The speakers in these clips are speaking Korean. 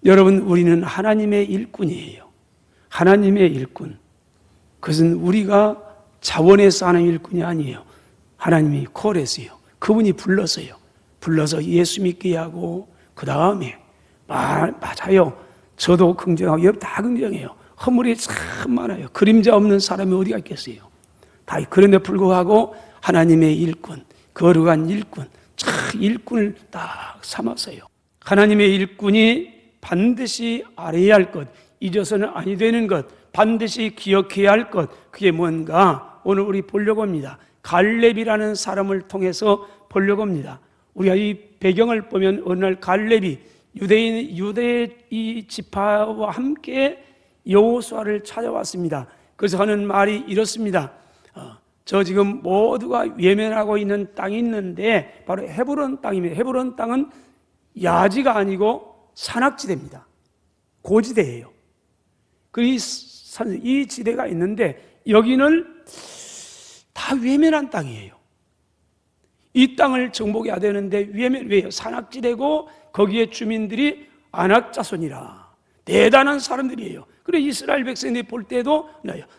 여러분, 우리는 하나님의 일꾼이에요. 하나님의 일꾼. 그것은 우리가 자원해서 하는 일꾼이 아니에요. 하나님이 콜했어요. 그분이 불러서요. 불러서 예수 믿게 하고, 그 다음에 맞아요. 저도 긍정하고 여러분 다 긍정해요. 허물이 참 많아요. 그림자 없는 사람이 어디가 있겠어요. 다 그런데 불구하고 하나님의 일꾼, 거룩한 일꾼, 참 일꾼을 딱 삼았어요. 하나님의 일꾼이 반드시 알아야 할 것, 잊어서는 아니 되는 것, 반드시 기억해야 할 것, 그게 뭔가 오늘 우리 보려고 합니다. 갈렙이라는 사람을 통해서 보려고 합니다. 우리가 이 배경을 보면 어느 날 갈렙이 유대의 이 지파와 함께 여호수아를 찾아왔습니다. 그래서 하는 말이 이렇습니다. 저 지금 모두가 외면하고 있는 땅이 있는데 바로 헤브론 땅입니다. 헤브론 땅은 야지가 아니고 산악지대입니다. 고지대예요. 이 지대가 있는데 여기는 다 외면한 땅이에요. 이 땅을 정복해야 되는데 왜요? 산악지대고 거기에 주민들이 아낙 자손이라 대단한 사람들이에요. 그래 이스라엘 백성들이 볼 때도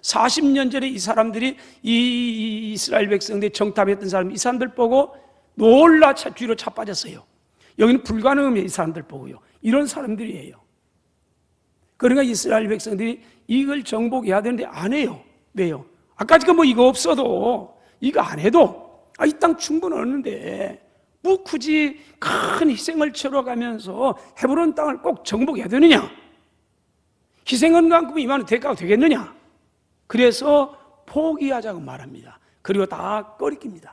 40년 전에 이 사람들이 이 이스라엘 백성들이 정탐했던 사람, 이 사람들 보고 놀라 뒤로 차 빠졌어요. 여기는 불가능합니다. 이 사람들 보고요. 이런 사람들이에요. 그러니까 이스라엘 백성들이 이걸 정복해야 되는데 안 해요. 왜요? 아까 지금 뭐 이거 없어도 이거 안 해도 이 땅 충분하는데 뭐 굳이 큰 희생을 치러가면서 헤브론 땅을 꼭 정복해야 되느냐? 희생한 만큼 이만한 대가가 되겠느냐? 그래서 포기하자고 말합니다. 그리고 다 꺼리킵니다.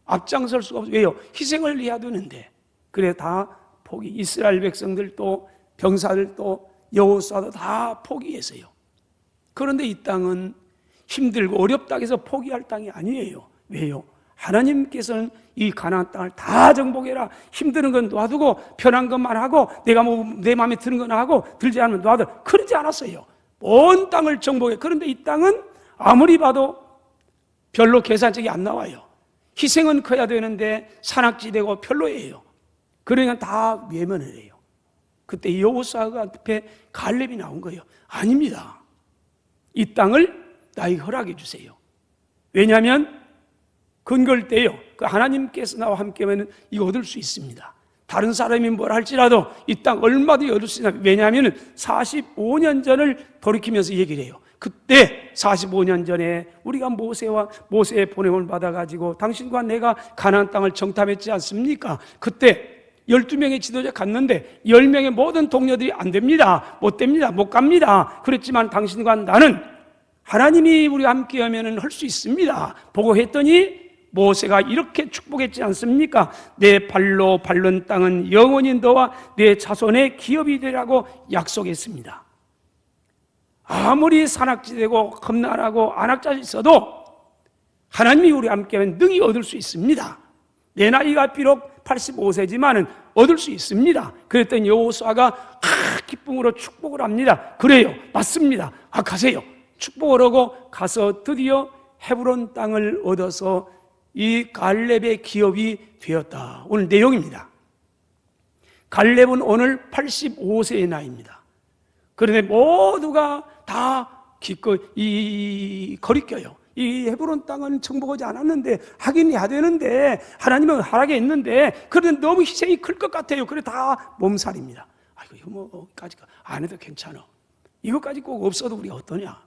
앞장설 수가 없어요. 왜요? 희생을 해야 되는데. 그래 다 포기. 이스라엘 백성들도 병사들도 여호수아도 다 포기했어요. 그런데 이 땅은 힘들고 어렵다 해서 포기할 땅이 아니에요. 왜요? 하나님께서는 이 가나안 땅을 다 정복해라. 힘드는 건 놔두고 편한 것만 하고 내가 뭐 내 마음에 드는 건 하고 들지 않으면 놔둬. 그러지 않았어요. 온 땅을 정복해. 그런데 이 땅은 아무리 봐도 별로 계산적이 안 나와요. 희생은 커야 되는데 산악지대고 별로예요. 그러니까 다 외면을 해요. 그때 여호수아가 앞에 갈렙이 나온 거예요. 아닙니다. 이 땅을 나에게 허락해 주세요. 왜냐하면 근거를 떼요. 그 하나님께서 나와 함께하면 이거 얻을 수 있습니다. 다른 사람이 뭘 할지라도 이 땅 얼마든지 얻을 수 있습니다. 왜냐하면 45년 전을 돌이키면서 얘기를 해요. 그때 45년 전에 우리가 모세의 보냄을 받아가지고 당신과 내가 가나안 땅을 정탐했지 않습니까? 그때 12명의 지도자 갔는데 10명의 모든 동료들이 안 됩니다. 못 됩니다. 못 갑니다. 그랬지만 당신과 나는 하나님이 우리와 함께하면 할 수 있습니다. 보고 했더니 모세가 이렇게 축복했지 않습니까? 내 발로 밟는 땅은 영원히 너와 내 자손의 기업이 되라고 약속했습니다. 아무리 산악지대고 험난하고 안악자가 있어도 하나님이 우리와 함께하면 능히 얻을 수 있습니다. 내 나이가 비록 85세지만은 얻을 수 있습니다. 그랬더니 여호수아가 기쁨으로 축복을 합니다. 그래요, 맞습니다. 가세요. 축복을 하고 가서 드디어 헤브론 땅을 얻어서 이 갈렙의 기업이 되었다. 오늘 내용입니다. 갈렙은 오늘 85세의 나이입니다. 그런데 모두가 다 기꺼이 거리껴요. 이 헤브론 땅은 정복하지 않았는데 하긴 해야 되는데 하나님은 하라게 했는데 그런데 너무 희생이 클 것 같아요. 그래 다 몸살입니다. 이거 뭐까지 안 해도 괜찮아. 이것까지 꼭 없어도 우리가 어떠냐?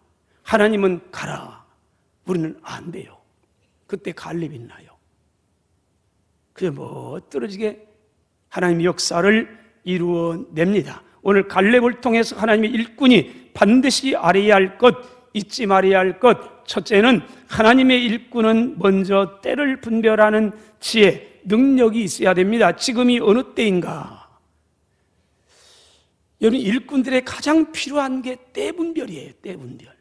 하나님은 가라. 우리는 안 돼요. 그때 갈렙이 나요. 그게 떨어지게 하나님의 역사를 이루어냅니다. 오늘 갈렙을 통해서 하나님의 일꾼이 반드시 알아야 할 것, 잊지 말아야 할 것, 첫째는 하나님의 일꾼은 먼저 때를 분별하는 지혜, 능력이 있어야 됩니다. 지금이 어느 때인가? 여러분, 일꾼들의 가장 필요한 게 때 분별이에요. 때 분별.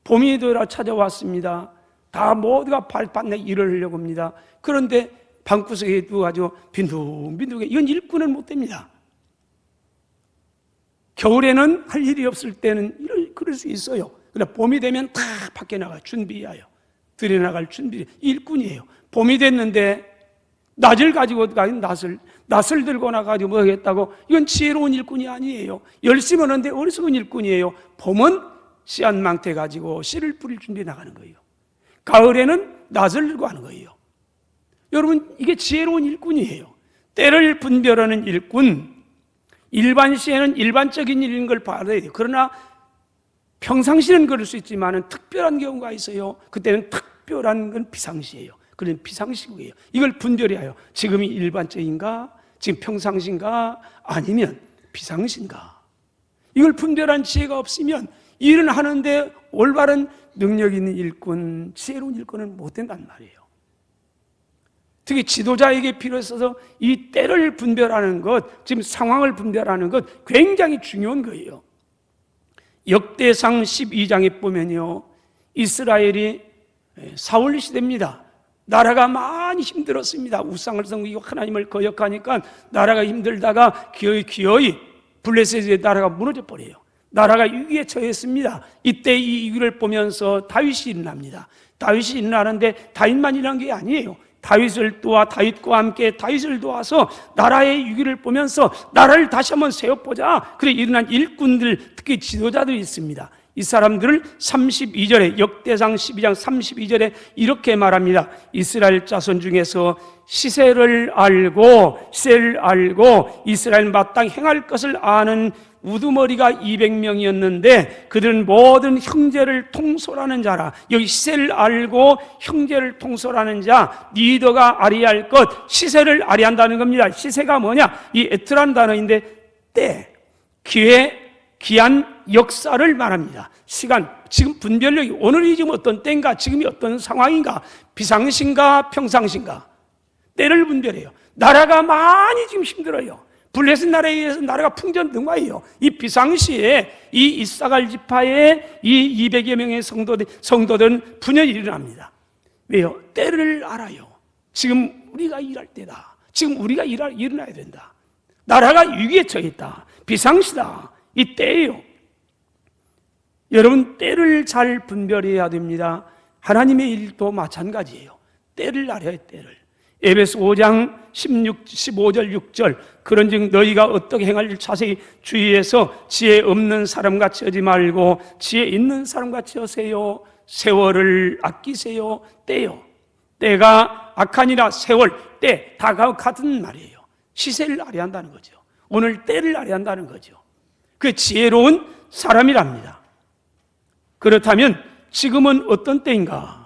봄이 되어 찾아왔습니다. 다 모두가 발판내 일을 하려고 합니다. 그런데 방구석에 누워가지고 빈둥빈둥해. 이건 일꾼은 못 됩니다. 겨울에는 할 일이 없을 때는 그럴 수 있어요. 그러나 봄이 되면 다 밖에 나가 준비해요. 들여나갈 준비. 일꾼이에요. 봄이 됐는데 낫을 가지고 가긴 낫을 들고 나가지고 뭐 하겠다고. 이건 지혜로운 일꾼이 아니에요. 열심히 하는데 어리석은 일꾼이에요. 봄은 씨앗 망태 가지고 씨를 뿌릴 준비해 나가는 거예요. 가을에는 낫을 들고 하는 거예요. 여러분, 이게 지혜로운 일꾼이에요. 때를 분별하는 일꾼. 일반 시에는 일반적인 일인 걸 봐야 돼요. 그러나 평상시는 그럴 수 있지만 특별한 경우가 있어요. 그때는 특별한 건 비상시예요. 그런 비상시국이에요. 이걸 분별해야 해요. 지금이 일반적인가? 지금 평상시인가? 아니면 비상시인가? 이걸 분별한 지혜가 없으면 일은 하는데 올바른 능력 있는 일꾼, 지혜로운 일꾼은 못 된단 말이에요. 특히 지도자에게 필요 있어서 이 때를 분별하는 것, 지금 상황을 분별하는 것 굉장히 중요한 거예요. 역대상 12장에 보면요, 이스라엘이 사울 시대입니다. 나라가 많이 힘들었습니다. 우상을 섬기고 하나님을 거역하니까 나라가 힘들다가 기어이 블레셋의 나라가 무너져 버려요. 나라가 위기에 처했습니다. 이때 이 위기를 보면서 다윗이 일어납니다. 다윗이 일어나는데 다윗만 일어난 게 아니에요. 다윗과 함께 다윗을 도와서 나라의 위기를 보면서 나라를 다시 한번 세워보자. 그래 일어난 일꾼들, 특히 지도자들이 있습니다. 이 사람들을 32절에, 역대상 12장 32절에 이렇게 말합니다. 이스라엘 자손 중에서 시세를 알고 이스라엘 마땅히 행할 것을 아는 우두머리가 200명이었는데 그들은 모든 형제를 통솔하는 자라. 여기 시세를 알고 형제를 통솔하는 자, 리더가 알아야 것, 시세를 알아야 한다는 겁니다. 시세가 뭐냐? 이 에트란 단어인데 때, 기회, 기한, 역사를 말합니다. 시간, 지금 분별력이 오늘이 지금 어떤 때인가, 지금이 어떤 상황인가, 비상시인가 평상시인가, 때를 분별해요. 나라가 많이 지금 힘들어요. 블레셋 나라에 의해서 나라가 풍전등화해요. 이 비상시에 이 이사갈 지파의 이 200여 명의 성도들은 분열이 일어납니다. 왜요? 때를 알아요. 지금 우리가 일할 때다. 지금 우리가 일어나야 된다. 나라가 위기에 처했다. 비상시다. 이 때예요. 여러분, 때를 잘 분별해야 됩니다. 하나님의 일도 마찬가지예요. 때를 알아요, 때를. 에베소 5장 15절 6절 그런즉 너희가 어떻게 행할지 자세히 주의해서 지혜 없는 사람같이 하지 말고 지혜 있는 사람같이 하세요. 세월을 아끼세요. 때요. 때가 악하니라. 세월, 때 다 같은 말이에요. 시세를 알아야 한다는 거죠. 오늘 때를 알아야 한다는 거죠. 그 지혜로운 사람이랍니다. 그렇다면 지금은 어떤 때인가?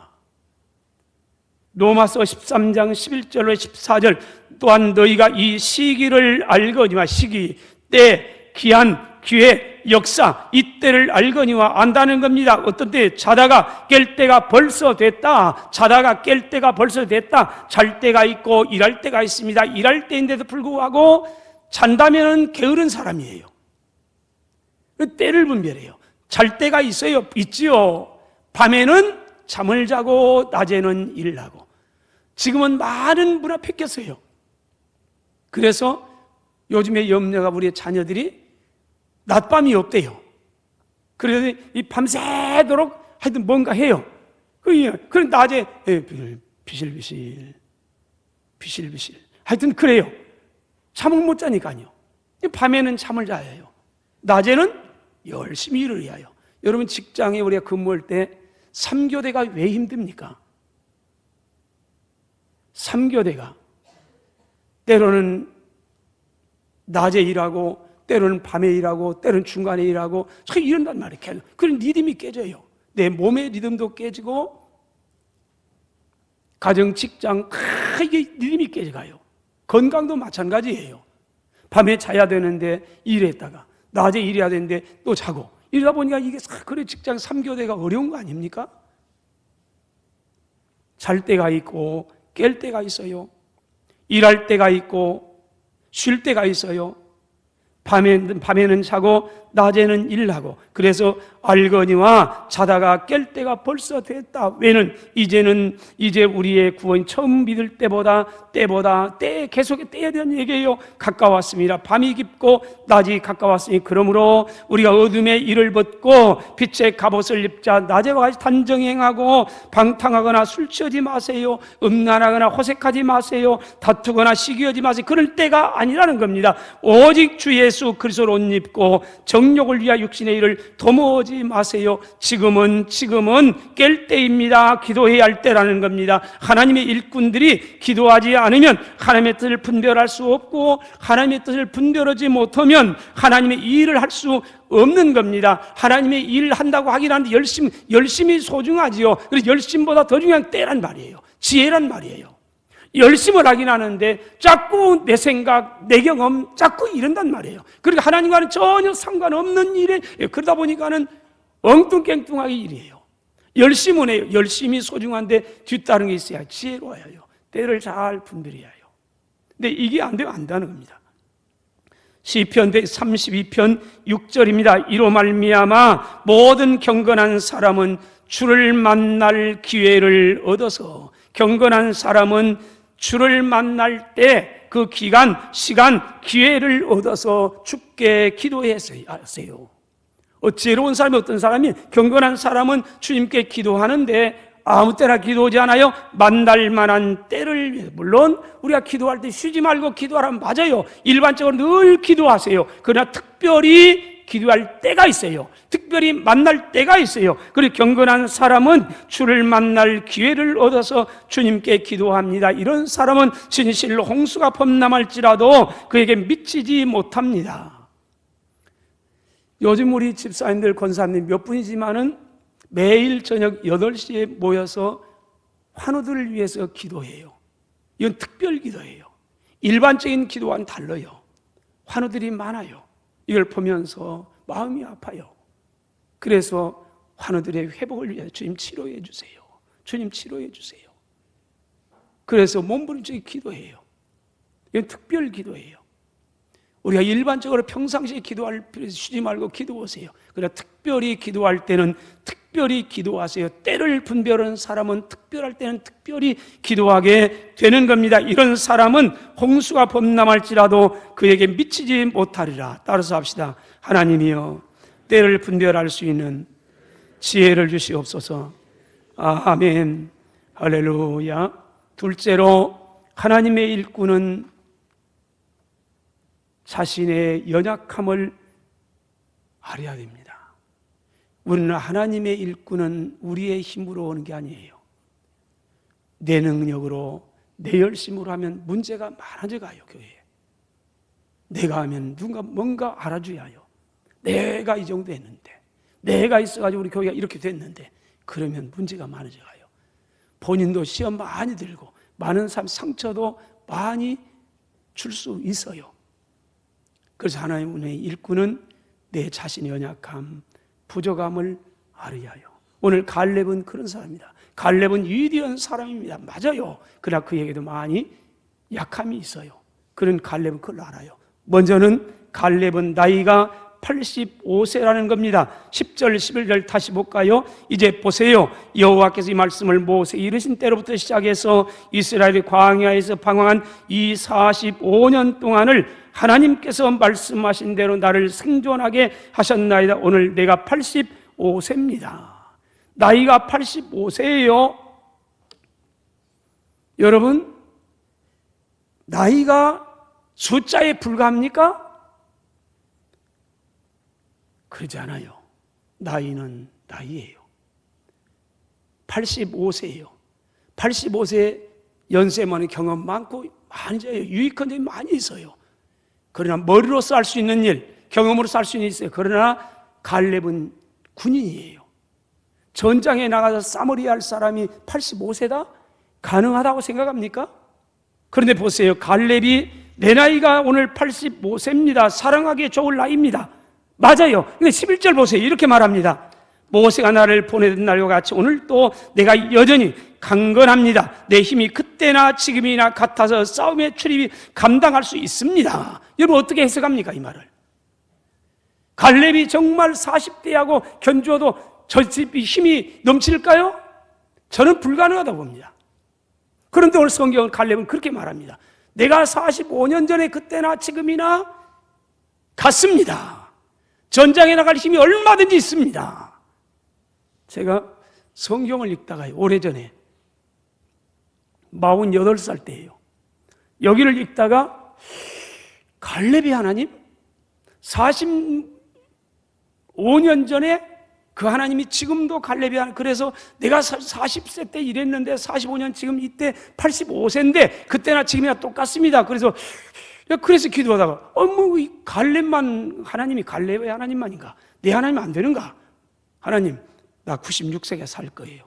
로마서 13장 11절로 14절 또한 너희가 이 시기를 알거니와 시기, 때, 기한, 기회, 역사 이 때를 알거니와 안다는 겁니다. 어떤 때 자다가 깰 때가 벌써 됐다. 자다가 깰 때가 벌써 됐다. 잘 때가 있고 일할 때가 있습니다. 일할 때인데도 불구하고 잔다면 게으른 사람이에요. 때를 분별해요. 잘 때가 있지요. 밤에는 잠을 자고 낮에는 일을 하고. 지금은 많은 문화 뺏겼어요. 그래서 요즘에 염려가 우리 자녀들이 낮밤이 없대요. 그래서 이 밤새도록 하여튼 뭔가 해요. 그럼 낮에 비실비실 하여튼 그래요. 잠을 못 자니까요. 밤에는 잠을 자야 해요. 낮에는 열심히 일을 해야 해요. 여러분, 직장에 우리가 근무할 때 3교대가 왜 힘듭니까? 3교대가 때로는 낮에 일하고 때로는 밤에 일하고 때로는 중간에 일하고 이런단 말이에요. 그런 리듬이 깨져요. 내 몸의 리듬도 깨지고 가정, 직장 이게 리듬이 깨져가요. 건강도 마찬가지예요. 밤에 자야 되는데 일했다가 낮에 일해야 되는데 또 자고 이러다 보니까 이게 그래 직장 3교대가 어려운 거 아닙니까? 잘 때가 있고 깰 때가 있어요. 일할 때가 있고 쉴 때가 있어요. 밤에는 자고 낮에는 일하고, 그래서 알거니와 자다가 깰 때가 벌써 됐다. 왜는 이제 우리의 구원 처음 믿을 때보다 계속 떼야 되는 얘기예요. 가까웠습니다. 밤이 깊고 낮이 가까웠으니 그러므로 우리가 어둠의 일을 벗고 빛의 갑옷을 입자. 낮에와 같이 단정행하고 방탕하거나 술 취하지 마세요. 음란하거나 호색하지 마세요. 다투거나 시기하지 마세요. 그럴 때가 아니라는 겁니다. 오직 주 예수 그리스도를 옷 입고 정욕을 위하여 육신의 일을 도모하지 마세요. 지금은 깰 때입니다. 기도해야 할 때라는 겁니다. 하나님의 일꾼들이 기도하지 않으면 하나님의 뜻을 분별할 수 없고, 하나님의 뜻을 분별하지 못하면 하나님의 일을 할 수 없는 겁니다. 하나님의 일을 한다고 하긴 하는데 열심히 소중하지요. 그래서 열심보다 더 중요한 때란 말이에요. 지혜란 말이에요. 열심을 하긴 하는데 자꾸 내 생각, 내 경험 자꾸 이런단 말이에요. 그러니까 하나님과는 전혀 상관없는 일에, 그러다 보니까는 엉뚱깽뚱하게 일이에요. 열심은 해요. 열심히 소중한데 뒤따른 게 있어야 지혜로워야 해요. 때를 잘 분별해야 해요. 근데 이게 안 되면 안 되는 겁니다. 시편 32편 6절입니다. 이로 말미암아 모든 경건한 사람은 주를 만날 기회를 얻어서, 경건한 사람은 주를 만날 때 그 시간, 기회를 얻어서 주께 기도하세요. 지혜로운 사람이 어떤 사람이, 경건한 사람은 주님께 기도하는데 아무 때나 기도하지 않아요. 만날 만한 때를 위해서. 물론 우리가 기도할 때 쉬지 말고 기도하라면 맞아요. 일반적으로 늘 기도하세요. 그러나 특별히 기도할 때가 있어요. 특별히 만날 때가 있어요. 그리고 경건한 사람은 주를 만날 기회를 얻어서 주님께 기도합니다. 이런 사람은 진실로 홍수가 범람할지라도 그에게 미치지 못합니다. 요즘 우리 집사님들, 권사님 몇 분이지만은 매일 저녁 8시에 모여서 환우들을 위해서 기도해요. 이건 특별 기도예요. 일반적인 기도와는 달라요. 환우들이 많아요. 이걸 보면서 마음이 아파요. 그래서 환우들의 회복을 위해서 주님 치료해 주세요. 주님 치료해 주세요. 그래서 몸부림치게 기도해요. 이건 특별 기도예요. 우리가 일반적으로 평상시에 기도할 필요해서 쉬지 말고 기도하세요. 그러나 특별히 기도할 때는 특별히 기도하세요. 때를 분별하는 사람은 특별할 때는 특별히 기도하게 되는 겁니다. 이런 사람은 홍수가 범람할지라도 그에게 미치지 못하리라. 따라서 합시다. 하나님이여, 때를 분별할 수 있는 지혜를 주시옵소서. 아멘. 할렐루야. 둘째로, 하나님의 일꾼은 자신의 연약함을 알아야 됩니다. 우리는 하나님의 일꾼은 우리의 힘으로 오는 게 아니에요. 내 능력으로, 내 열심으로 하면 문제가 많아져 가요, 교회에. 내가 하면 누군가 뭔가 알아줘야 해요. 내가 이 정도 했는데, 내가 있어가지고 우리 교회가 이렇게 됐는데, 그러면 문제가 많아져 가요. 본인도 시험 많이 들고, 많은 사람 상처도 많이 줄 수 있어요. 그래서 하나님의 일꾼은 내 자신의 연약함, 부족함을 알아야 해요. 오늘 갈렙은 그런 사람입니다. 갈렙은 위대한 사람입니다. 맞아요. 그러나 그에게도 많이 약함이 있어요. 그런 갈렙은 그걸 알아요. 먼저는 갈렙은 나이가 85세라는 겁니다. 10절, 11절 다시 볼까요? 이제 보세요. 여호와께서 이 말씀을 모세에게 이르신 때로부터 시작해서 이스라엘이 광야에서 방황한 이 45년 동안을 하나님께서 말씀하신 대로 나를 생존하게 하셨나이다. 오늘 내가 85세입니다. 나이가 85세예요. 여러분, 나이가 숫자에 불과합니까? 그러지 않아요. 나이는 나이예요. 85세예요. 85세 연세만은 경험 많고 많이 져요. 유익한 점이 많이 있어요. 그러나 머리로서 할 수 있는 일, 경험으로서 할 수 있는 일 있어요. 그러나 갈렙은 군인이에요. 전장에 나가서 싸머리야 할 사람이 85세다? 가능하다고 생각합니까? 그런데 보세요. 갈렙이 내 나이가 오늘 85세입니다. 사랑하기에 좋을 나이입니다. 맞아요. 근데 11절 보세요. 이렇게 말합니다. 모세가 나를 보내던 날과 같이 오늘 또 내가 여전히 강건합니다. 내 힘이 그때나 지금이나 같아서 싸움의 출입이 감당할 수 있습니다. 여러분 어떻게 해석합니까, 이 말을? 갈렙이 정말 40대하고 견주어도 저 집이 힘이 넘칠까요? 저는 불가능하다고 봅니다. 그런데 오늘 성경은 갈렙은 그렇게 말합니다. 내가 45년 전에 그때나 지금이나 같습니다. 전장에 나갈 힘이 얼마든지 있습니다. 제가 성경을 읽다가요, 오래전에 48살 때예요. 여기를 읽다가 갈렙이 하나님 45년 전에 그 하나님이 지금도 갈렙이 하나님, 그래서 내가 40세 때 이랬는데 45년 지금 이때 85세인데 그때나 지금이나 똑같습니다. 그래서 기도하다가 이 갈렙만 하나님이 갈렙의 하나님만인가? 내 하나님 안 되는가? 하나님, 나 96세가 살 거예요.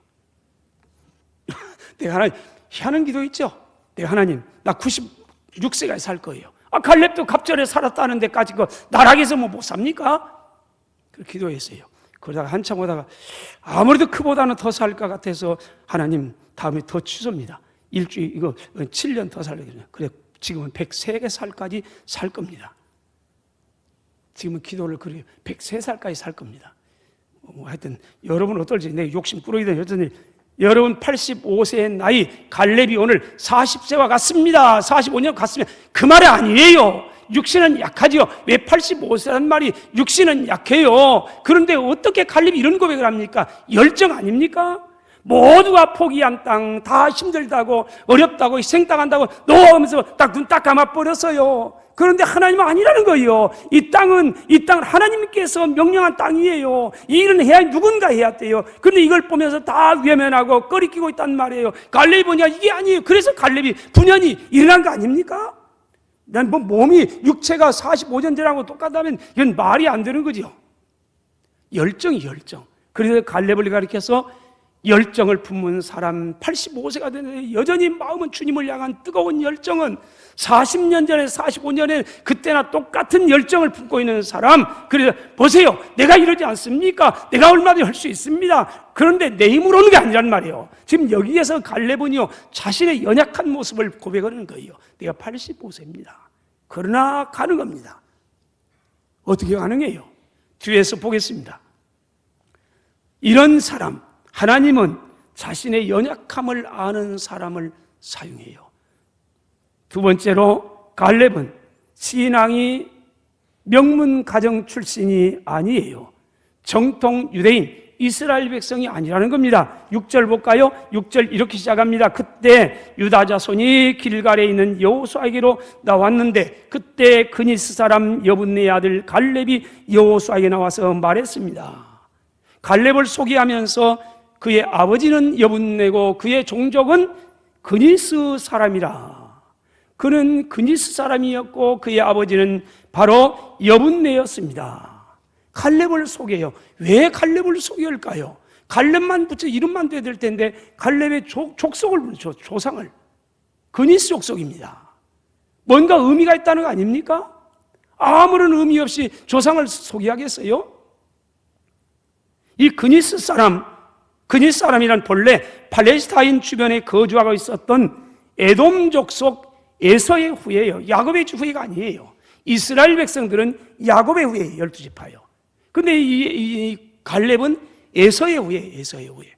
내가 하나님 하는 기도 있죠? 내가 하나님 나 96세가 살 거예요. 갈렙도 갑절에 살았다는 데까지 나락에서 못 삽니까? 그 기도했어요. 그러다가 한참 오다가 아무래도 그보다는 더 살 것 같아서 하나님 다음에 더 취소입니다. 일주일 이거 7년 더 살려고 그래요. 그래 지금은 103개 살까지 살 겁니다. 지금은 기도를 그래요. 103살까지 살 겁니다. 하여튼 여러분 어떨지 내 욕심 꾸러기든 여전히 여러분 85세의 나이 갈렙이 오늘 40세와 같습니다. 45년 같습니다. 그 말이 아니에요. 육신은 약하지요. 왜 85세란 말이 육신은 약해요. 그런데 어떻게 갈렙이 이런 고백을 합니까? 열정 아닙니까? 모두가 포기한 땅, 다 힘들다고 어렵다고 희생당한다고 놓으면서 딱 눈 딱 감아버렸어요. 그런데 하나님은 아니라는 거예요. 이 땅은 하나님께서 명령한 땅이에요. 이 일은 누군가 해야 돼요. 그런데 이걸 보면서 다 외면하고 꺼리끼고 있단 말이에요. 갈렙이 보니까 이게 아니에요. 그래서 갈렙이 분연이 일어난 거 아닙니까? 난 몸이 육체가 45년 전하고 똑같다면 이건 말이 안 되는 거죠. 열정이 열정. 그래서 갈렙을 가리켜서 열정을 품은 사람, 85세가 되는데 여전히 마음은 주님을 향한 뜨거운 열정은 40년 전에 45년에 그때나 똑같은 열정을 품고 있는 사람. 그래서 보세요, 내가 이러지 않습니까? 내가 얼마든지 할 수 있습니다. 그런데 내 힘으로 오는 게 아니란 말이에요. 지금 여기에서 갈렙은요 자신의 연약한 모습을 고백하는 거예요. 내가 85세입니다 그러나 가능합니다. 어떻게 가능해요? 뒤에서 보겠습니다. 이런 사람, 하나님은 자신의 연약함을 아는 사람을 사용해요. 두 번째로 갈렙은 신앙이 명문 가정 출신이 아니에요. 정통 유대인 이스라엘 백성이 아니라는 겁니다. 6절 볼까요? 6절 이렇게 시작합니다. 그때 유다 자손이 길갈에 있는 여호수아에게로 나왔는데 그때 그니스 사람 여분네 아들 갈렙이 여호수아에게 나와서 말했습니다. 갈렙을 소개하면서 그의 아버지는 여분네고 그의 종족은 그니스 사람이라. 그는 그니스 사람이었고 그의 아버지는 바로 여분네였습니다. 갈렙을 소개해요. 왜 갈렙을 소개할까요? 갈렙만 붙여 이름만 돼야 될 텐데 갈렙의 족속을 붙여, 조상을. 그니스 족속입니다. 뭔가 의미가 있다는 거 아닙니까? 아무런 의미 없이 조상을 소개하겠어요? 이 그니스 사람이란 본래 팔레스타인 주변에 거주하고 있었던 에돔 족속 에서의 후예예요. 야곱의 후예가 아니에요. 이스라엘 백성들은 야곱의 후예예요. 12지파예요. 근데 이 갈렙은 에서의 후예예요. 에서의 후예.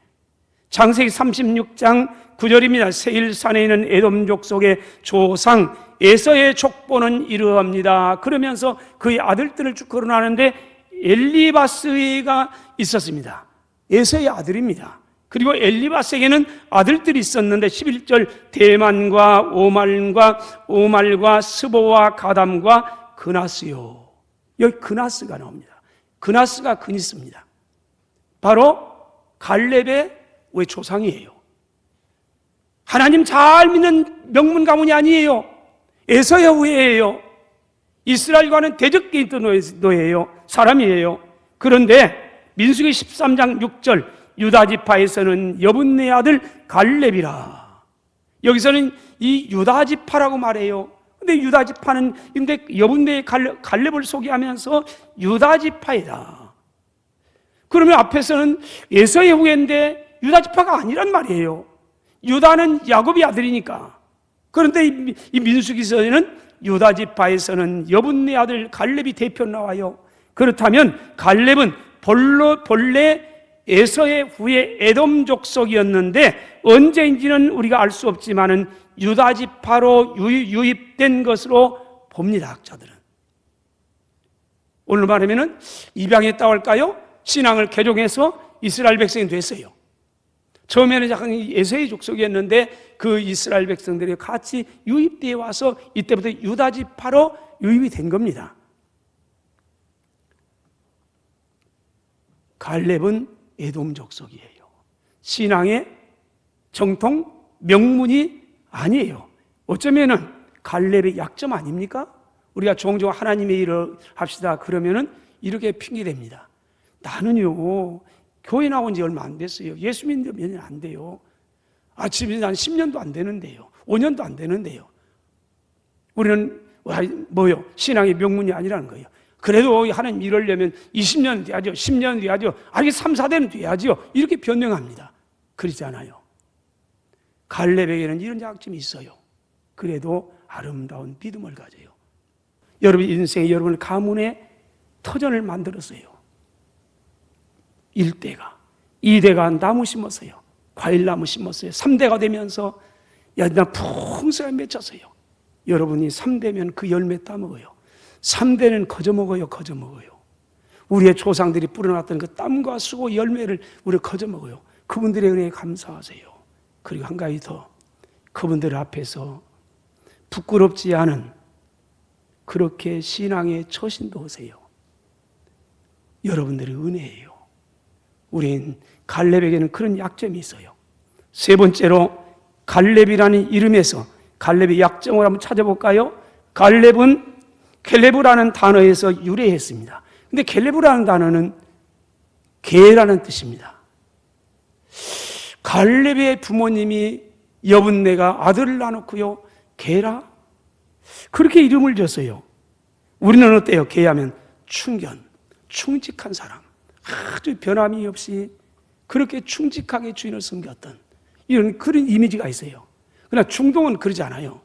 창세기 36장 9절입니다. 세일산에 있는 에돔 족속의 조상 에서의 족보는 이러합니다. 그러면서 그의 아들들을 쭉 거론하는데 엘리바스가 있었습니다. 에서의 아들입니다. 그리고 엘리바스에게는 아들들이 있었는데 11절 대만과 오말과 스보와 가담과 그나스요. 여기 그나스가 나옵니다. 그나스가 그니스입니다. 바로 갈렙의 조상이에요. 하나님 잘 믿는 명문 가문이 아니에요. 에서의 후예예요. 이스라엘과는 대적돼 있던 노예예요. 사람이에요. 그런데 민수기 13장 6절 유다지파에서는 여분네 아들 갈렙이라. 여기서는 이 유다지파라고 말해요. 근데 유다지파는 근데 여분네의 갈렙을 소개하면서 유다지파이다. 그러면 앞에서는 에서의 후예인데 유다지파가 아니란 말이에요. 유다는 야곱의 아들이니까. 그런데 이 민수기서에는 유다지파에서는 여분네 아들 갈렙이 대표 나와요. 그렇다면 갈렙은 본래 에서의 후에 에돔 족속이었는데 언제인지는 우리가 알 수 없지만은 유다 지파로 유입된 것으로 봅니다. 학자들은. 오늘 말하면은 입양했다고 할까요? 신앙을 개종해서 이스라엘 백성이 됐어요. 처음에는 약간 에서의 족속이었는데 그 이스라엘 백성들이 같이 유입되어 와서 이때부터 유다 지파로 유입이 된 겁니다. 갈렙은 에돔 족속이에요. 신앙의 정통 명문이 아니에요. 어쩌면은 갈렙의 약점 아닙니까? 우리가 종종 하나님의 일을 합시다 그러면은 이렇게 핑계댑니다. 나는요 교회 나온 지 얼마 안 됐어요. 예수 믿는 지 몇 년 안 돼요. 지금 한 10년도 안 되는데요. 5년도 안 되는데요. 우리는 뭐요? 신앙의 명문이 아니라는 거예요. 그래도 하나님 이러려면 20년 돼야죠. 10년 돼야죠. 이게 3, 4대는 돼야죠. 이렇게 변명합니다. 그렇지 않아요. 갈렙에게는 이런 약점이 있어요. 그래도 아름다운 믿음을 가져요. 여러분 인생에 여러분 가문의 터전을 만들었어요. 1대가 2대가 나무 심었어요. 과일나무 심었어요. 3대가 되면서 풍성하게 맺혔어요. 여러분이 3대면 그 열매 따먹어요. 3대는 거저 먹어요. 우리의 조상들이 뿌려놨던 그 땀과 수고 열매를 우리가 거저 먹어요. 그분들의 은혜에 감사하세요. 그리고 한 가지 더, 그분들 앞에서 부끄럽지 않은 그렇게 신앙의 처신도 하세요. 여러분들의 은혜예요. 우린 갈렙에게는 그런 약점이 있어요. 세 번째로 갈렙이라는 이름에서 갈렙의 약점을 한번 찾아볼까요? 갈렙은 켈레브라는 단어에서 유래했습니다. 근데 켈레브라는 단어는 개라는 뜻입니다. 갈렙의 부모님이 여분네가 아들을 낳았고요. 개라? 그렇게 이름을 줬어요. 우리는 어때요? 개하면 충견, 충직한 사람. 아주 변함이 없이 그렇게 충직하게 주인을 섬겼던 이런 그런 이미지가 있어요. 그러나 중동은 그러지 않아요.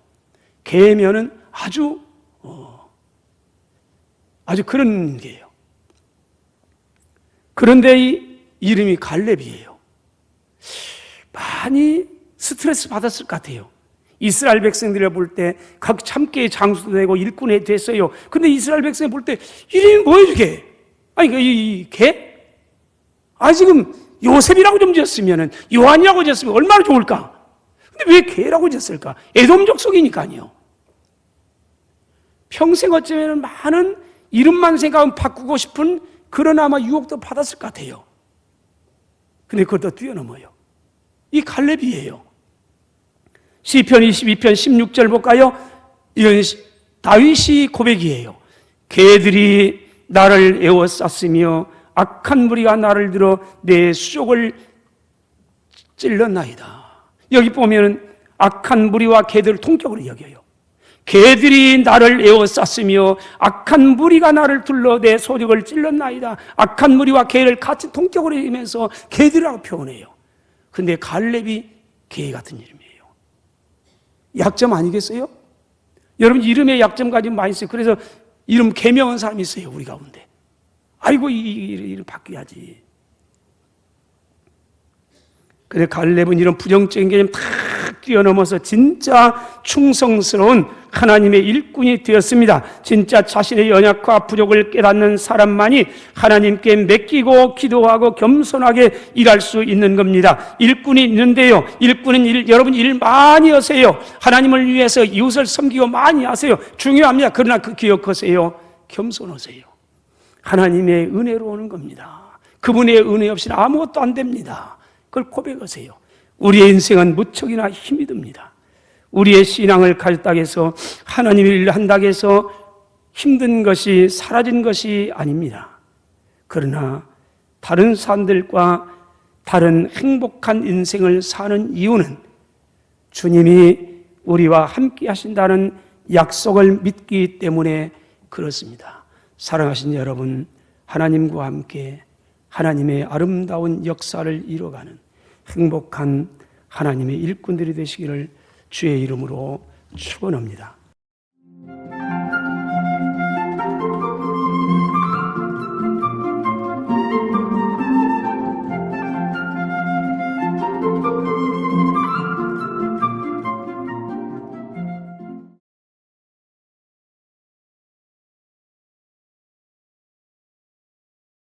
개면은 아주 그런 게예요. 그런데 이 이름이 갈렙이에요. 많이 스트레스 받았을 것 같아요. 이스라엘 백성들을 볼 때 각 참깨의 장수도 되고 일꾼이 됐어요. 근데 이스라엘 백성을 볼 때 이름이 뭐예요, 이게? 이 개? 지금 요셉이라고 좀 지었으면은 요한이라고 지었으면 얼마나 좋을까? 근데 왜 개라고 지었을까? 에돔 족속이니까요. 평생 어쩌면 많은 이름만 생각하면 바꾸고 싶은 그런 아마 유혹도 받았을 것 같아요. 근데 그것도 뛰어넘어요. 이 갈렙이에요. 시편 22편 16절 볼까요? 이건 다윗이 고백이에요. 개들이 나를 에워쌌으며 악한 무리가 나를 들어 내 수족을 찔렀나이다. 여기 보면 악한 무리와 개들을 통격으로 여겨요. 개들이 나를 에워쌌으며 악한 무리가 나를 둘러 내 소적을 찔렀나이다. 악한 무리와 개를 같이 통격으로 여기면서 개들이라고 표현해요. 근데 갈렙이 개 같은 이름이에요. 약점 아니겠어요? 여러분 이름에 약점 가지고 많이 있어요. 그래서 이름 개명한 사람이 있어요, 우리 가운데. 아이고 이름 바뀌어야지. 근데 갈렙은 이런 부정적인 개념 다 뛰어넘어서 진짜 충성스러운 하나님의 일꾼이 되었습니다. 진짜 자신의 연약과 부족을 깨닫는 사람만이 하나님께 맡기고 기도하고 겸손하게 일할 수 있는 겁니다. 일꾼이 있는데요. 일꾼은 여러분 일 많이 하세요. 하나님을 위해서 이웃을 섬기고 많이 하세요. 중요합니다. 그러나 그 기억하세요. 겸손하세요. 하나님의 은혜로 오는 겁니다. 그분의 은혜 없이는 아무것도 안 됩니다. 그걸 고백하세요. 우리의 인생은 무척이나 힘이 듭니다. 우리의 신앙을 가졌다고 해서 하나님의 일을 한다고 해서 힘든 것이 사라진 것이 아닙니다. 그러나 다른 사람들과 다른 행복한 인생을 사는 이유는 주님이 우리와 함께 하신다는 약속을 믿기 때문에 그렇습니다. 사랑하신 여러분, 하나님과 함께 하나님의 아름다운 역사를 이뤄가는 행복한 하나님의 일꾼들이 되시기를 주의 이름으로 축원합니다.